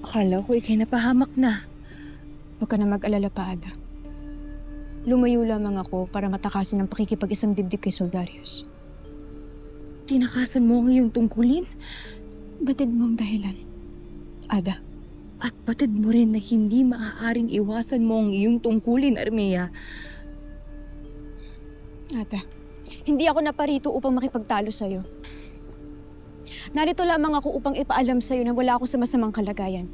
Akala ko ikay napahamak na. Huwag ka na mag-alala pa, Ada. Lumayo lamang ako para matakasin ang pakikipag-isang dibdib kay Soldarius. Tinakasan mo ang iyong tungkulin Batid mo ang dahilan, Ada. at batid mo rin na hindi maaaring iwasan mo ang iyong tungkulin, Armea. Ada, hindi ako naparito upang makipagtalo sa'yo. Narito lamang ako upang ipaalam sa'yo na wala ako sa masamang kalagayan.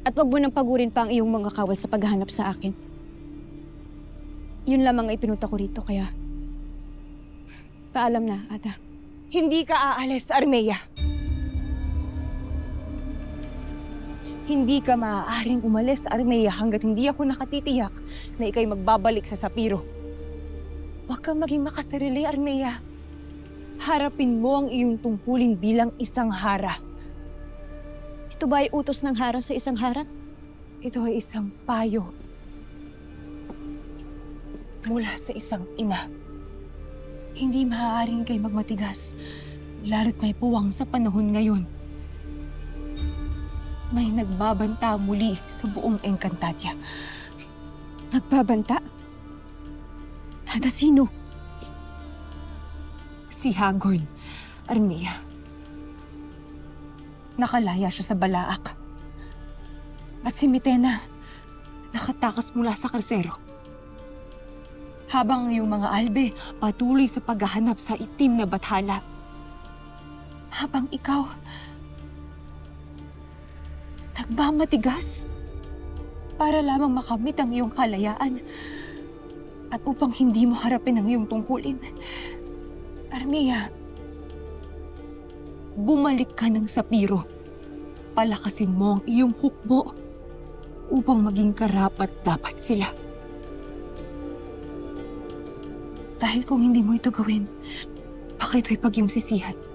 At huwag mo nang pagurin pa ang iyong mga kawal sa paghahanap sa akin. Yun lamang ang ipinunta ko rito, kaya paalam na, Ada. Hindi ka aalis, Armea. Hindi ka maaaring umalis, Armea, hanggat hindi ako nakatitiyak na ikay magbabalik sa Sapiro. Huwag kang maging makasarili, Armea. Harapin mo ang iyong tungkulin bilang isang hara. Ito ba ay utos ng hara sa isang hara? Ito ay isang payo mula sa isang ina. Hindi maaaring kay magmatigas, lalo't may puwang sa panahon ngayon. May nagbabanta muli sa buong Encantadia. Nagbabanta? Ada, sino? Si Hagorn, Armea. Nakalaya siya sa Balaak. At si Mitena, nakatakas mula sa Karsero. Habang ang iyong mga albe patuloy sa paghahanap sa itim na bathala. Habang ikaw, nagmamatigas para lamang makamit ang iyong kalayaan at upang hindi mo harapin ang iyong tungkulin. Armea, bumalik ka ng Sapiro. Palakasin mo ang iyong hukbo upang maging karapat-dapat sila. Dahil kung hindi mo ito gawin, baka ito'y pagyumsisihan.